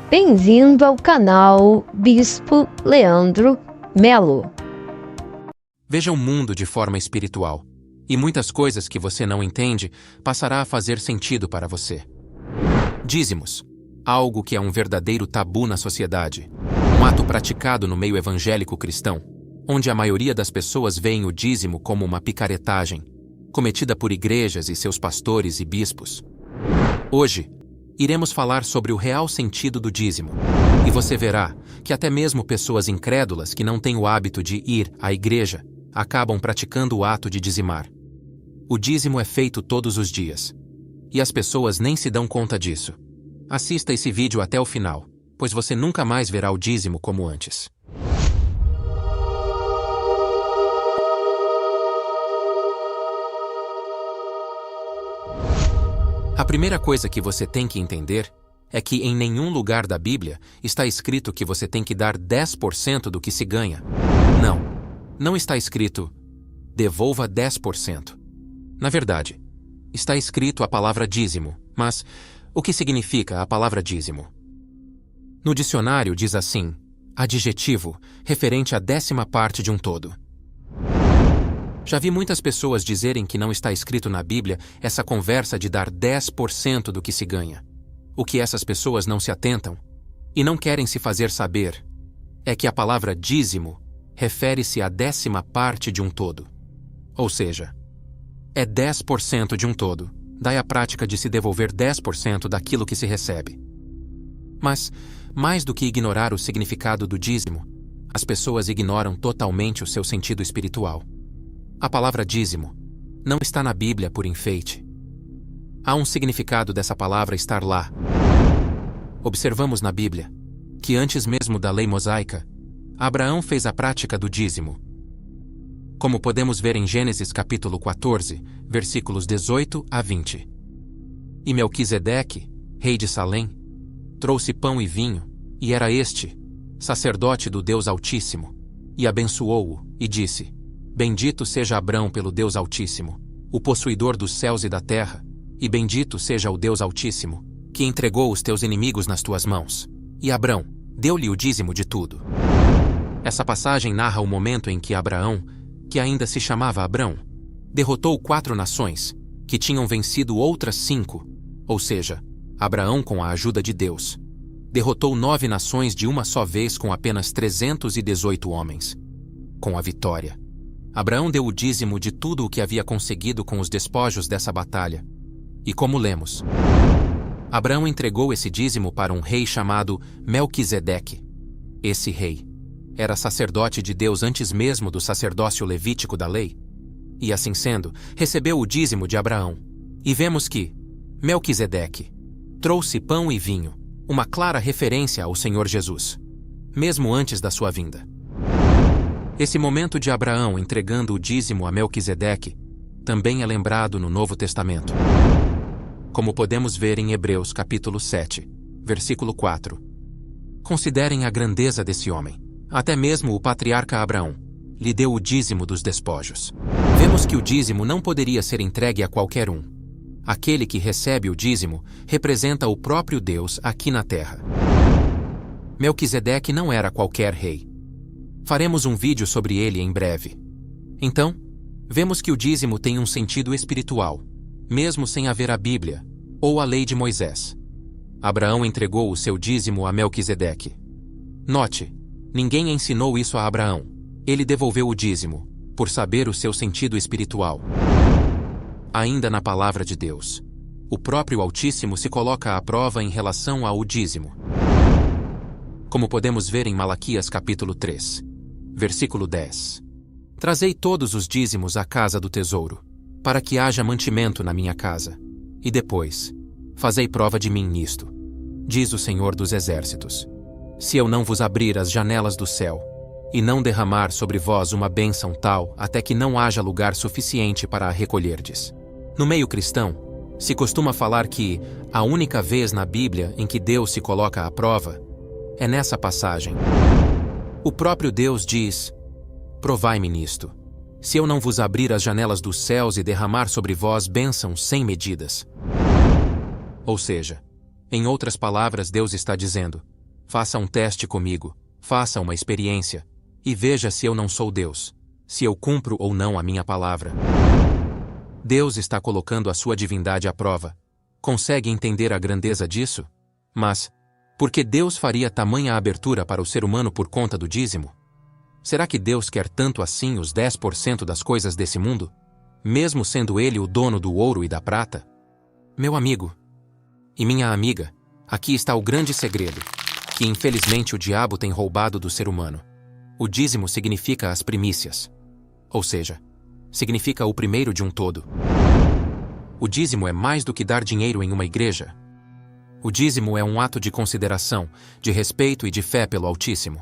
Bem-vindo ao canal Bispo Leandro Melo. Veja o mundo de forma espiritual, e muitas coisas que você não entende passará a fazer sentido para você. Dízimos, algo que é um verdadeiro tabu na sociedade, um ato praticado no meio evangélico cristão, onde a maioria das pessoas veem o dízimo como uma picaretagem, cometida por igrejas e seus pastores e bispos. Hoje, iremos falar sobre o real sentido do dízimo, e você verá que até mesmo pessoas incrédulas que não têm o hábito de ir à igreja acabam praticando o ato de dizimar. O dízimo é feito todos os dias, e as pessoas nem se dão conta disso. Assista esse vídeo até o final, pois você nunca mais verá o dízimo como antes. A primeira coisa que você tem que entender é que em nenhum lugar da Bíblia está escrito que você tem que dar 10% do que se ganha. Não está escrito, devolva 10%. Na verdade, está escrito a palavra dízimo, mas o que significa a palavra dízimo? No dicionário diz assim, adjetivo, referente à 10ª parte de um todo. Já vi muitas pessoas dizerem que não está escrito na Bíblia essa conversa de dar 10% do que se ganha. O que essas pessoas não se atentam e não querem se fazer saber é que a palavra dízimo refere-se à 10ª parte de um todo. Ou seja, é 10% de um todo. Daí a prática de se devolver 10% daquilo que se recebe. Mas, mais do que ignorar o significado do dízimo, as pessoas ignoram totalmente o seu sentido espiritual. A palavra dízimo não está na Bíblia por enfeite. Há um significado dessa palavra estar lá. Observamos na Bíblia que antes mesmo da lei mosaica, Abraão fez a prática do dízimo. Como podemos ver em Gênesis capítulo 14, versículos 18 a 20. E Melquisedeque, rei de Salém, trouxe pão e vinho, e era este, sacerdote do Deus Altíssimo, e abençoou-o, e disse, bendito seja Abrão pelo Deus Altíssimo, o possuidor dos céus e da terra, e bendito seja o Deus Altíssimo, que entregou os teus inimigos nas tuas mãos. E Abrão deu-lhe o dízimo de tudo. Essa passagem narra o momento em que Abraão, que ainda se chamava Abrão, derrotou 4 nações, que tinham vencido outras 5, ou seja, Abraão, com a ajuda de Deus, derrotou 9 nações de uma só vez com apenas 318 homens. Com a vitória, Abraão deu o dízimo de tudo o que havia conseguido com os despojos dessa batalha. E como lemos, Abraão entregou esse dízimo para um rei chamado Melquisedeque. Esse rei era sacerdote de Deus antes mesmo do sacerdócio levítico da lei, e assim sendo, recebeu o dízimo de Abraão. E vemos que Melquisedeque trouxe pão e vinho, uma clara referência ao Senhor Jesus, mesmo antes da sua vinda. Esse momento de Abraão entregando o dízimo a Melquisedeque também é lembrado no Novo Testamento. Como podemos ver em Hebreus capítulo 7, versículo 4. Considerem a grandeza desse homem. Até mesmo o patriarca Abraão lhe deu o dízimo dos despojos. Vemos que o dízimo não poderia ser entregue a qualquer um. Aquele que recebe o dízimo representa o próprio Deus aqui na terra. Melquisedeque não era qualquer rei. Faremos um vídeo sobre ele em breve. Então, vemos que o dízimo tem um sentido espiritual, mesmo sem haver a Bíblia ou a lei de Moisés. Abraão entregou o seu dízimo a Melquisedeque. Note, ninguém ensinou isso a Abraão. Ele devolveu o dízimo, por saber o seu sentido espiritual. Ainda na palavra de Deus, o próprio Altíssimo se coloca à prova em relação ao dízimo. Como podemos ver em Malaquias capítulo 3, versículo 10. Trazei todos os dízimos à casa do tesouro, para que haja mantimento na minha casa. E depois, fazei prova de mim nisto, diz o Senhor dos Exércitos. Se eu não vos abrir as janelas do céu, e não derramar sobre vós uma bênção tal até que não haja lugar suficiente para a recolherdes. No meio cristão, se costuma falar que a única vez na Bíblia em que Deus se coloca à prova é nessa passagem. O próprio Deus diz, provai-me nisto, se eu não vos abrir as janelas dos céus e derramar sobre vós bênçãos sem medidas. Ou seja, em outras palavras, Deus está dizendo, Faça um teste comigo, faça uma experiência, e veja se eu não sou Deus, se eu cumpro ou não a minha palavra. Deus está colocando a sua divindade à prova. Consegue entender a grandeza disso? Mas, por que Deus faria tamanha abertura para o ser humano por conta do dízimo? Será que Deus quer tanto assim os 10% das coisas desse mundo? Mesmo sendo Ele o dono do ouro e da prata? Meu amigo e minha amiga, aqui está o grande segredo, que infelizmente o diabo tem roubado do ser humano. O dízimo significa as primícias. Ou seja, significa o primeiro de um todo. O dízimo é mais do que dar dinheiro em uma igreja. O dízimo é um ato de consideração, de respeito e de fé pelo Altíssimo.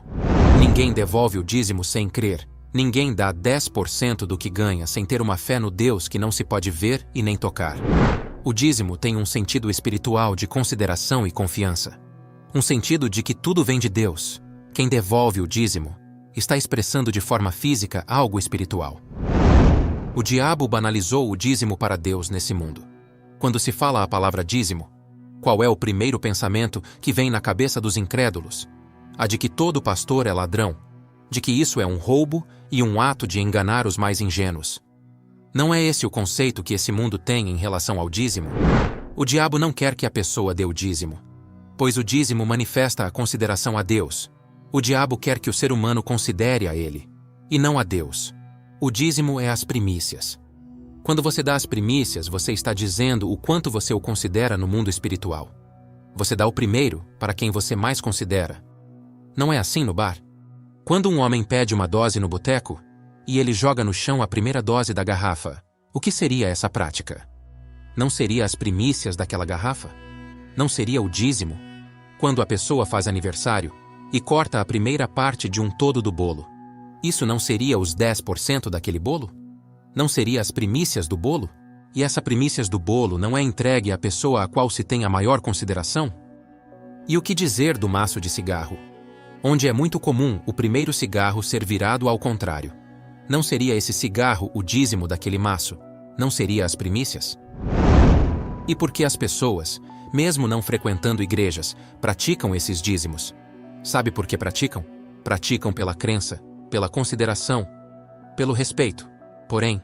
Ninguém devolve o dízimo sem crer. Ninguém dá 10% do que ganha sem ter uma fé no Deus que não se pode ver e nem tocar. O dízimo tem um sentido espiritual de consideração e confiança. Um sentido de que tudo vem de Deus. Quem devolve o dízimo está expressando de forma física algo espiritual. O diabo banalizou o dízimo para Deus nesse mundo. Quando se fala a palavra dízimo, qual é o primeiro pensamento que vem na cabeça dos incrédulos? A de que todo pastor é ladrão, de que isso é um roubo e um ato de enganar os mais ingênuos. Não é esse o conceito que esse mundo tem em relação ao dízimo? O diabo não quer que a pessoa dê o dízimo, pois o dízimo manifesta a consideração a Deus. O diabo quer que o ser humano considere a ele, e não a Deus. O dízimo é as primícias. Quando você dá as primícias, você está dizendo o quanto você o considera no mundo espiritual. Você dá o primeiro para quem você mais considera. Não é assim no bar? Quando um homem pede uma dose no boteco, e ele joga no chão a primeira dose da garrafa, o que seria essa prática? Não seria as primícias daquela garrafa? Não seria o dízimo? Quando a pessoa faz aniversário e corta a primeira parte de um todo do bolo, isso não seria os 10% daquele bolo? Não seria as primícias do bolo? E essa primícias do bolo não é entregue à pessoa a qual se tem a maior consideração? E o que dizer do maço de cigarro? Onde é muito comum o primeiro cigarro ser virado ao contrário. Não seria esse cigarro o dízimo daquele maço? Não seria as primícias? E por que as pessoas, mesmo não frequentando igrejas, praticam esses dízimos? Sabe por que praticam? Praticam pela crença, pela consideração, pelo respeito. Porém,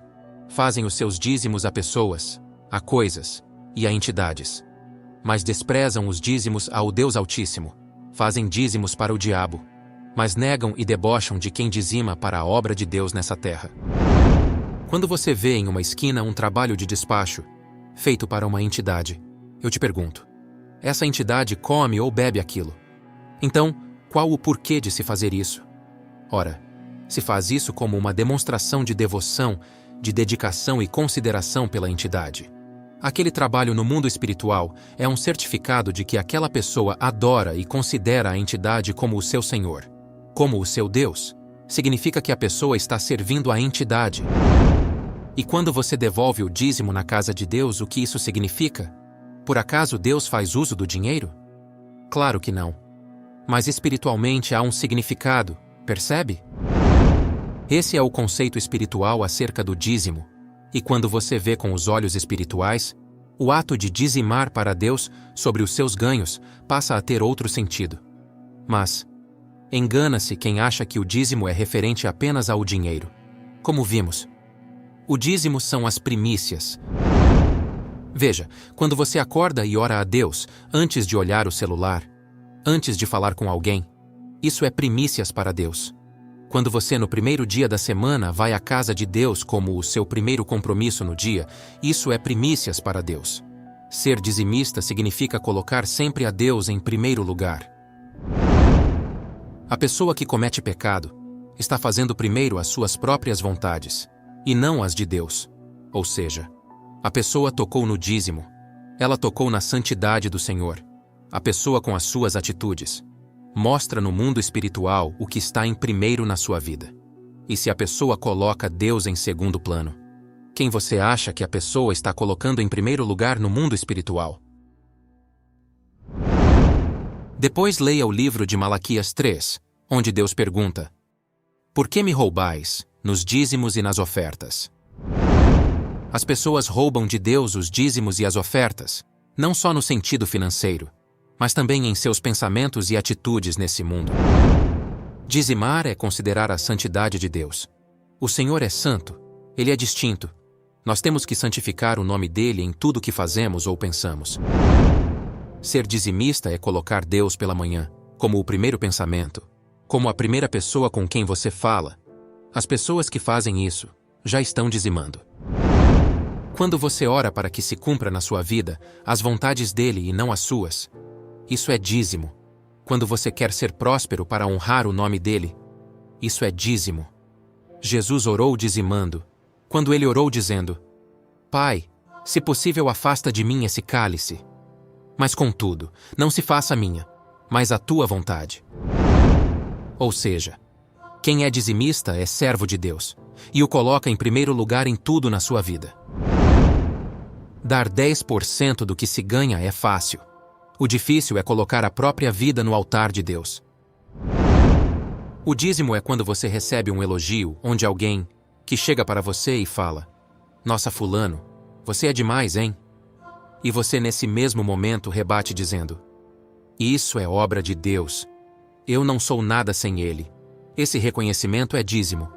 fazem os seus dízimos a pessoas, a coisas e a entidades. Mas desprezam os dízimos ao Deus Altíssimo. Fazem dízimos para o diabo, mas negam e debocham de quem dizima para a obra de Deus nessa terra. Quando você vê em uma esquina um trabalho de despacho, feito para uma entidade, eu te pergunto, essa entidade come ou bebe aquilo? Então, qual o porquê de se fazer isso? Ora, se faz isso como uma demonstração de devoção, de dedicação e consideração pela entidade. Aquele trabalho no mundo espiritual é um certificado de que aquela pessoa adora e considera a entidade como o seu Senhor, como o seu Deus. Significa que a pessoa está servindo a entidade. E quando você devolve o dízimo na casa de Deus, o que isso significa? Por acaso Deus faz uso do dinheiro? Claro que não. Mas espiritualmente há um significado, percebe? Esse é o conceito espiritual acerca do dízimo. E quando você vê com os olhos espirituais, o ato de dizimar para Deus sobre os seus ganhos passa a ter outro sentido. Mas engana-se quem acha que o dízimo é referente apenas ao dinheiro. Como vimos, o dízimo são as primícias. Veja, quando você acorda e ora a Deus antes de olhar o celular, antes de falar com alguém, isso é primícias para Deus. Quando você no primeiro dia da semana vai à casa de Deus como o seu primeiro compromisso no dia, isso é primícias para Deus. Ser dizimista significa colocar sempre a Deus em primeiro lugar. A pessoa que comete pecado está fazendo primeiro as suas próprias vontades, e não as de Deus. Ou seja, a pessoa tocou no dízimo, ela tocou na santidade do Senhor. A pessoa com as suas atitudes mostra no mundo espiritual o que está em primeiro na sua vida. E se a pessoa coloca Deus em segundo plano, quem você acha que a pessoa está colocando em primeiro lugar no mundo espiritual? Depois leia o livro de Malaquias 3, onde Deus pergunta: por que me roubais nos dízimos e nas ofertas? As pessoas roubam de Deus os dízimos e as ofertas, não só no sentido financeiro, mas também em seus pensamentos e atitudes nesse mundo. Dizimar é considerar a santidade de Deus. O Senhor é santo, Ele é distinto. Nós temos que santificar o nome dEle em tudo que fazemos ou pensamos. Ser dizimista é colocar Deus pela manhã, como o primeiro pensamento, como a primeira pessoa com quem você fala. As pessoas que fazem isso já estão dizimando. Quando você ora para que se cumpra na sua vida as vontades dEle e não as suas, isso é dízimo. Quando você quer ser próspero para honrar o nome dEle, isso é dízimo. Jesus orou dizimando, quando ele orou dizendo: Pai, se possível afasta de mim esse cálice. Mas contudo, não se faça a minha, mas a tua vontade. Ou seja, quem é dizimista é servo de Deus, e o coloca em primeiro lugar em tudo na sua vida. Dar 10% do que se ganha é fácil. O difícil é colocar a própria vida no altar de Deus. O dízimo é quando você recebe um elogio onde alguém que chega para você e fala: Nossa, fulano, você é demais, hein? E você nesse mesmo momento rebate dizendo: Isso é obra de Deus. Eu não sou nada sem Ele. Esse reconhecimento é dízimo.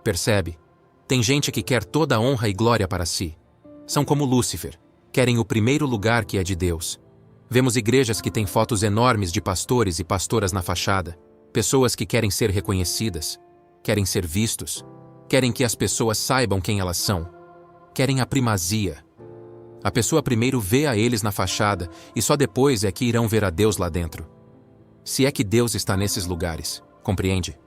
Percebe? Tem gente que quer toda a honra e glória para si. São como Lúcifer, querem o primeiro lugar que é de Deus. Vemos igrejas que têm fotos enormes de pastores e pastoras na fachada, pessoas que querem ser reconhecidas, querem ser vistos, querem que as pessoas saibam quem elas são, querem a primazia. A pessoa primeiro vê a eles na fachada e só depois é que irão ver a Deus lá dentro. Se é que Deus está nesses lugares, compreende?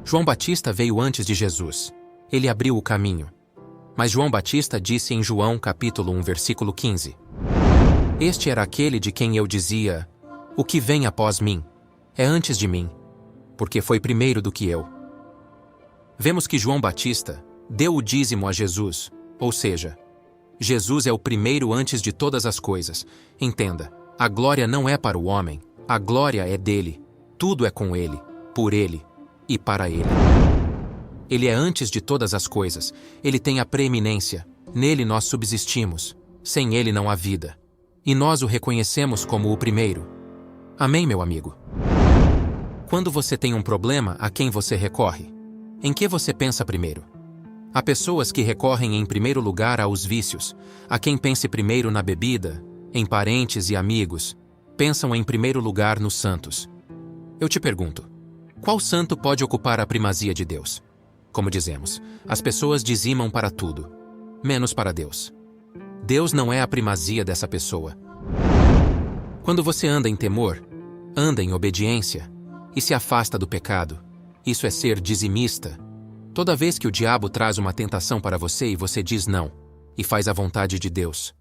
João Batista veio antes de Jesus. Ele abriu o caminho. Mas João Batista disse em João capítulo 1, versículo 15: Este era aquele de quem eu dizia: O que vem após mim é antes de mim, porque foi primeiro do que eu. Vemos que João Batista deu o dízimo a Jesus, ou seja, Jesus é o primeiro antes de todas as coisas. Entenda, a glória não é para o homem, a glória é dele. Tudo é com ele, por ele e para ele. Ele é antes de todas as coisas, ele tem a preeminência, nele nós subsistimos, sem ele não há vida. E nós o reconhecemos como o primeiro. Amém, meu amigo? Quando você tem um problema, a quem você recorre? Em que você pensa primeiro? Há pessoas que recorrem em primeiro lugar aos vícios. Há quem pense primeiro na bebida, em parentes e amigos. Pensam em primeiro lugar nos santos. Eu te pergunto, qual santo pode ocupar a primazia de Deus? Como dizemos, as pessoas dizimam para tudo, menos para Deus. Deus não é a primazia dessa pessoa. Quando você anda em temor, anda em obediência e se afasta do pecado, isso é ser dizimista. Toda vez que o diabo traz uma tentação para você e você diz não, e faz a vontade de Deus,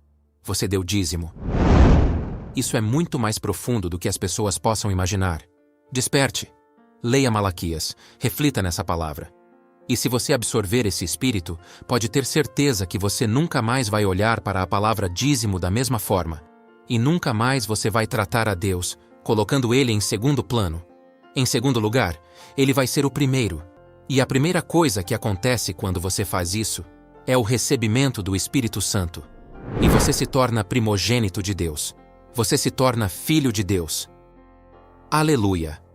você deu dízimo. Isso é muito mais profundo do que as pessoas possam imaginar. Desperte. Leia Malaquias, reflita nessa palavra. E se você absorver esse espírito, pode ter certeza que você nunca mais vai olhar para a palavra dízimo da mesma forma. E nunca mais você vai tratar a Deus, colocando Ele em segundo plano. Em segundo lugar, Ele vai ser o primeiro. E a primeira coisa que acontece quando você faz isso é o recebimento do Espírito Santo. E você se torna primogênito de Deus. Você se torna filho de Deus. Aleluia!